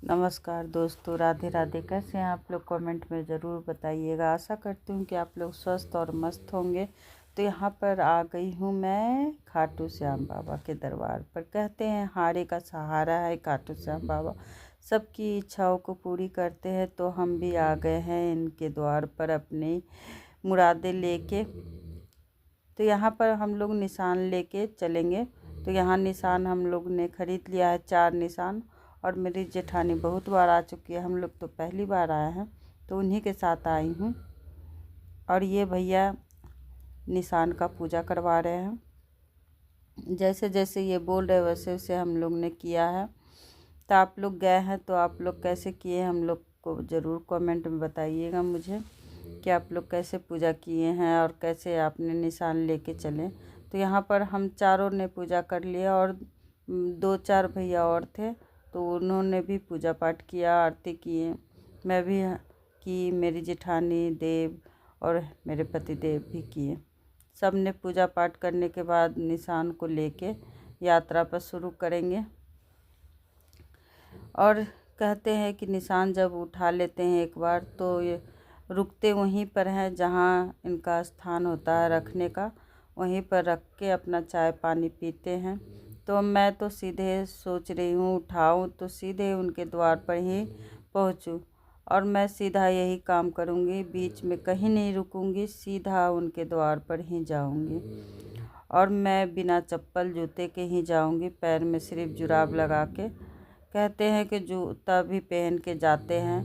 नमस्कार दोस्तों, राधे राधे। कैसे हैं आप लोग? कमेंट में ज़रूर बताइएगा। आशा करती हूँ कि आप लोग स्वस्थ और मस्त होंगे। तो यहाँ पर आ गई हूँ मैं खाटू श्याम बाबा के दरबार पर। कहते हैं हारे का सहारा है खाटू श्याम बाबा, सबकी इच्छाओं को पूरी करते हैं। तो हम भी आ गए हैं इनके द्वार पर अपनी मुरादें लेके। तो यहाँ पर हम लोग निशान लेके चलेंगे। तो यहाँ निशान हम लोग ने ख़रीद लिया है, 4 निशान। और मेरी जेठानी बहुत बार आ चुकी है, हम लोग तो पहली बार आए हैं, तो उन्हीं के साथ आई हूँ। और ये भैया निशान का पूजा करवा रहे हैं। जैसे जैसे ये बोल रहे वैसे वैसे हम लोग ने किया है। तो आप लोग गए हैं तो आप लोग कैसे किए हम लोग को ज़रूर कमेंट में बताइएगा मुझे कि आप लोग कैसे पूजा किए हैं और कैसे आपने निशान लेके चले। तो यहाँ पर हम चारों ने पूजा कर लिया और 2-4 भैया और थे, तो उन्होंने भी पूजा पाठ किया, आरती किए, मैं भी की, मेरी जेठानी, देव और मेरे पति देव भी किए। सब ने पूजा पाठ करने के बाद निशान को लेके यात्रा पर शुरू करेंगे। और कहते हैं कि निशान जब उठा लेते हैं एक बार तो ये रुकते वहीं पर हैं जहाँ इनका स्थान होता है रखने का, वहीं पर रख के अपना चाय पानी पीते हैं। तो मैं तो सीधे सोच रही हूँ उठाऊँ तो सीधे उनके द्वार पर ही पहुँचूँ, और मैं सीधा यही काम करूँगी, बीच में कहीं नहीं रुकूँगी, सीधा उनके द्वार पर ही जाऊँगी। और मैं बिना चप्पल जूते के ही जाऊँगी, पैर में सिर्फ जुराब लगा के। कहते हैं कि जूता भी पहन के जाते हैं,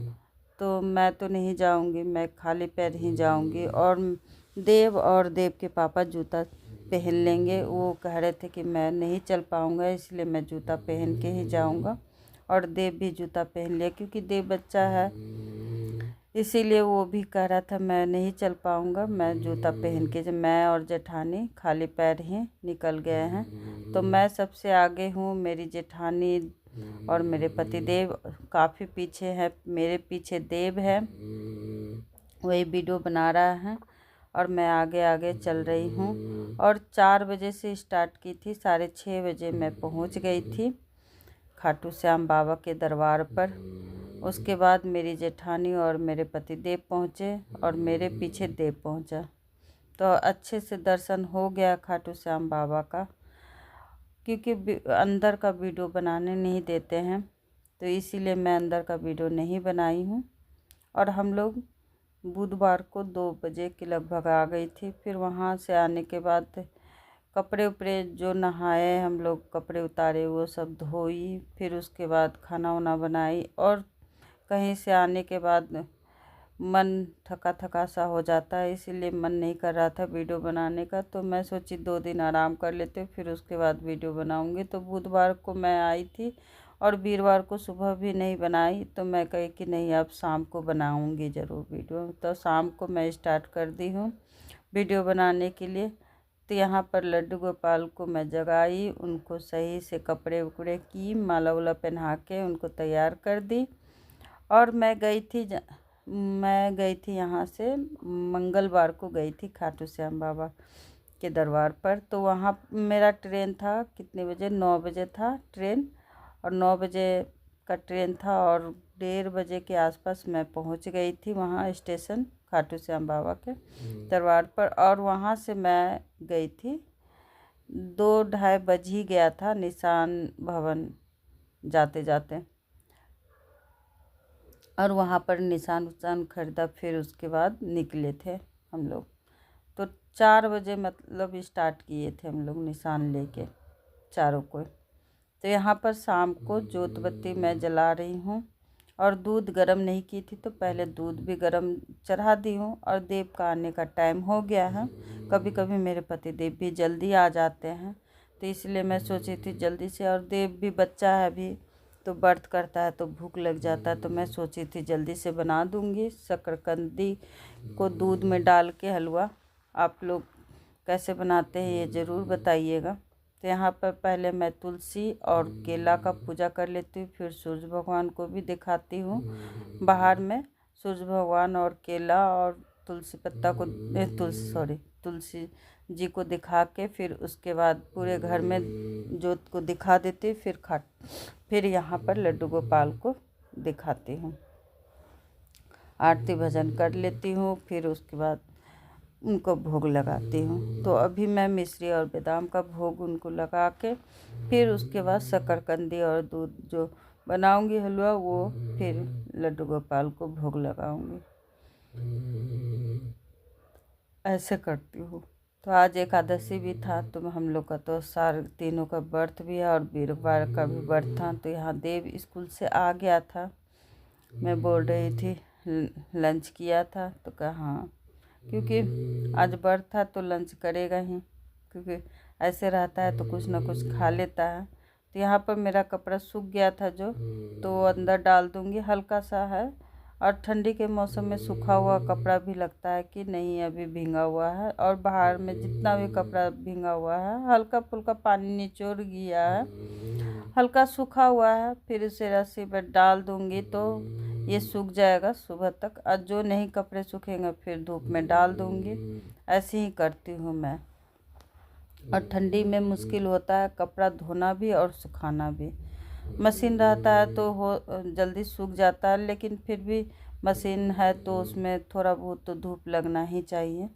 तो मैं तो नहीं जाऊंगी, मैं खाली पैर ही जाऊंगी। और देव के पापा जूता पहन लेंगे। वो कह रहे थे कि मैं नहीं चल पाऊंगा, इसलिए मैं जूता पहन के ही जाऊंगा। और देव भी जूता पहन लिया क्योंकि देव बच्चा है, इसीलिए वो भी कह रहा था मैं नहीं चल पाऊंगा, मैं जूता पहन के। जब मैं और जेठानी खाली पैर ही निकल गए हैं, तो मैं सबसे आगे हूँ, मेरी जेठानी और मेरे पति देव काफ़ी पीछे है, मेरे पीछे देव है, वही वीडियो बना रहा है और मैं आगे आगे चल रही हूँ। और 4 बजे से स्टार्ट की थी, 6:30 बजे मैं पहुँच गई थी खाटू श्याम बाबा के दरबार पर। उसके बाद मेरी जेठानी और मेरे पति देव पहुँचे और मेरे पीछे देव पहुँचा। तो अच्छे से दर्शन हो गया खाटू श्याम बाबा का, क्योंकि अंदर का वीडियो बनाने नहीं देते हैं, तो इसीलिए मैं अंदर का वीडियो नहीं बनाई हूँ। और हम लोग बुधवार को 2 बजे के लगभग आ गई थी। फिर वहाँ से आने के बाद कपड़े उपड़े जो नहाए हम लोग, कपड़े उतारे, वो सब धोई, फिर उसके बाद खाना वाना बनाई। और कहीं से आने के बाद मन थका थका सा हो जाता है, इसीलिए मन नहीं कर रहा था वीडियो बनाने का। तो मैं सोची 2 दिन आराम कर लेते, फिर उसके बाद वीडियो बनाऊंगी। तो बुधवार को मैं आई थी और वीरवार को सुबह भी नहीं बनाई, तो मैं कही कि नहीं अब शाम को बनाऊंगी ज़रूर वीडियो। तो शाम को मैं स्टार्ट कर दी हूँ वीडियो बनाने के लिए। तो यहाँ पर लड्डू गोपाल को मैं जगाई, उनको सही से कपड़े उपड़े की, माला वाला पहना के उनको तैयार कर दी। और मैं गई थी यहाँ से, मंगलवार को गई थी खाटू श्याम बाबा के दरबार पर। तो वहाँ मेरा ट्रेन था, कितने बजे, 9 बजे था ट्रेन, और 9 बजे का ट्रेन था। और 1:30 बजे के आसपास मैं पहुँच गई थी वहाँ स्टेशन खाटू श्याम बाबा के दरबार पर। और वहाँ से मैं गई थी, 2-2:30 बज ही गया था निशान भवन जाते जाते। और वहाँ पर निशान उशान खरीदा, फिर उसके बाद निकले थे हम लोग। तो 4 बजे मतलब स्टार्ट किए थे हम लोग निशान लेके चारों को। तो यहाँ पर शाम को जोत बत्ती मैं जला रही हूँ। और दूध गरम नहीं की थी, तो पहले दूध भी गरम चढ़ा दी हूँ। और देव का आने का टाइम हो गया है, कभी कभी मेरे पति देव भी जल्दी आ जाते हैं, तो इसलिए मैं सोची थी जल्दी से। और देव भी बच्चा है अभी, तो व्रत करता है तो भूख लग जाता है, तो मैं सोची थी जल्दी से बना दूँगी। शकरकंदी को दूध में डाल के हलवा आप लोग कैसे बनाते हैं ये ज़रूर बताइएगा। तो यहाँ पर पहले मैं तुलसी और केला का पूजा कर लेती हूँ, फिर सूर्य भगवान को भी दिखाती हूँ बाहर में। सूर्य भगवान और केला और तुलसी पत्ता को तुलसी जी को दिखा के, फिर उसके बाद पूरे घर में जोत को दिखा देती, फिर यहाँ पर लड्डू गोपाल को दिखाती हूँ। आरती भजन कर लेती हूँ, फिर उसके बाद उनको भोग लगाती हूँ। तो अभी मैं मिश्री और बादाम का भोग उनको लगा के फिर उसके बाद शकरकंदी और दूध जो बनाऊंगी हलवा, वो फिर लड्डू गोपाल को भोग लगाऊंगी। ऐसे करती हूँ। तो आज एकादशी भी था, तो हम लोग का तो सारे तीनों का व्रत भी है और वीरवार का भी व्रत था। तो यहाँ देव स्कूल से आ गया था, मैं बोल रही थी लंच किया था, तो कहा हाँ, क्योंकि आज व्रत था तो लंच करेगा ही, क्योंकि ऐसे रहता है तो कुछ ना कुछ खा लेता है। तो यहाँ पर मेरा कपड़ा सूख गया था जो, तो वो अंदर डाल दूँगी, हल्का सा है। और ठंडी के मौसम में सूखा हुआ कपड़ा भी लगता है कि नहीं अभी भींगा हुआ है, और बाहर में जितना भी कपड़ा भींगा हुआ है हल्का फुल्का पानी निचोड़ गया है, हल्का सूखा हुआ है, फिर इसे रस्सी पर डाल दूँगी तो ये सूख जाएगा सुबह तक। और जो नहीं कपड़े सूखेंगे फिर धूप में डाल दूँगी। ऐसे ही करती हूँ मैं। और ठंडी में मुश्किल होता है कपड़ा धोना भी और सुखाना भी। मशीन रहता है तो जल्दी सूख जाता है, लेकिन फिर भी मशीन है तो उसमें थोड़ा बहुत तो धूप लगना ही चाहिए,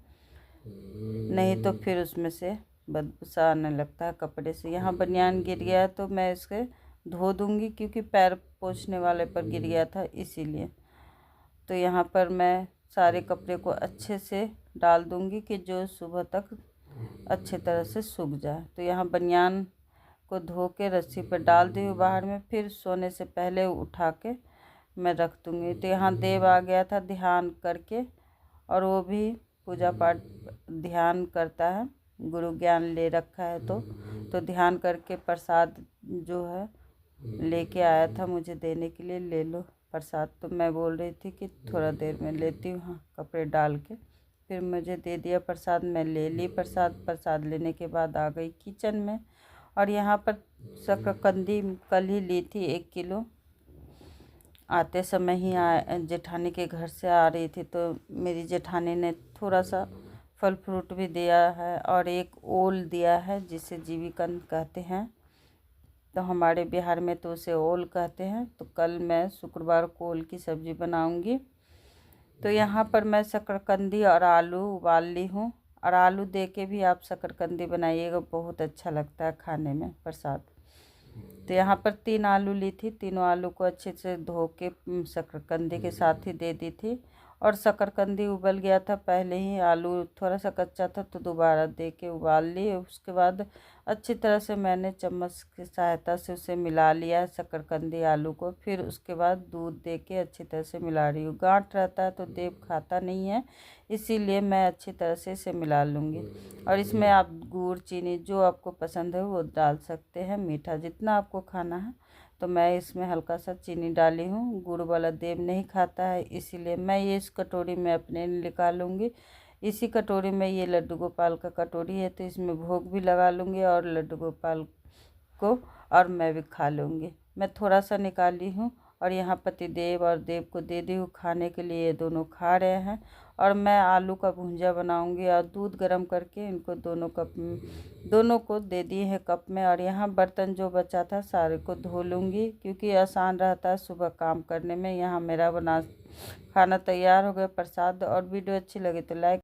नहीं तो फिर उसमें से बदबू सा आने लगता है कपड़े से। यहाँ बनियान गिर गया है तो मैं इसके धो दूँगी, क्योंकि पैर पोंछने वाले पर गिर गया था इसीलिए। तो यहाँ पर मैं सारे कपड़े को अच्छे से डाल दूँगी कि जो सुबह तक अच्छे तरह से सूख जाए। तो यहाँ बनियान को धो के रस्सी पर डाल दी हूँ बाहर में, फिर सोने से पहले उठा के मैं रख दूँगी। तो यहाँ देव आ गया था ध्यान करके, और वो भी पूजा पाठ ध्यान करता है, गुरु ज्ञान ले रखा है तो ध्यान करके प्रसाद जो है लेके आया था मुझे देने के लिए, ले लो प्रसाद। तो मैं बोल रही थी कि थोड़ा देर में लेती हूँ, हाँ, कपड़े डाल के। फिर मुझे दे दिया प्रसाद, मैं ले ली प्रसाद लेने के बाद आ गई किचन में। और यहाँ पर शकरकंदी कल ही ली थी 1 किलो, आते समय ही जेठानी के घर से आ रही थी, तो मेरी जेठानी ने थोड़ा सा फल फ्रूट भी दिया है और एक ओल दिया है जिसे जीविकंद कहते हैं, तो हमारे बिहार में तो उसे ओल कहते हैं। तो कल मैं शुक्रवार को ओल की सब्ज़ी बनाऊंगी। तो यहाँ पर मैं शकरकंदी और आलू उबाल ली हूँ, और आलू दे के भी आप शकरकंदी बनाइएगा, बहुत अच्छा लगता है खाने में प्रसाद। तो यहाँ पर 3 आलू ली थी, तीनों आलू को अच्छे से धो के शकरकंदी के साथ ही दे दी थी। और शकरकंदी उबल गया था पहले ही, आलू थोड़ा सा कच्चा था तो दोबारा दे के उबाल ली। उसके बाद अच्छी तरह से मैंने चम्मच की सहायता से उसे मिला लिया शकरकंदी आलू को। फिर उसके बाद दूध दे के अच्छी तरह से मिला रही हूँ। गांठ रहता है तो देव खाता नहीं है, इसीलिए मैं अच्छी तरह से इसे मिला लूँगी। और इसमें आप गुड़ चीनी जो आपको पसंद है वो डाल सकते हैं, मीठा जितना आपको खाना है। तो मैं इसमें हल्का सा चीनी डाली हूँ, गुड़ वाला देव नहीं खाता है, इसीलिए मैं ये इस कटोरी में अपने निकालूँगी। इसी कटोरी में ये लड्डू गोपाल का कटोरी है, तो इसमें भोग भी लगा लूँगी और लड्डू गोपाल को और मैं भी खा लूँगी। मैं थोड़ा सा निकाली हूँ और यहाँ पतिदेव और देव को दे दी हूँ खाने के लिए, ये दोनों खा रहे हैं। और मैं आलू का भुंजा बनाऊँगी और दूध गर्म करके इनको दोनों को दे दिए हैं कप में। और यहाँ बर्तन जो बचा था सारे को धो लूँगी, क्योंकि आसान रहता है सुबह काम करने में। यहाँ मेरा खाना तैयार हो गया प्रसाद। और वीडियो अच्छी लगी तो लाइक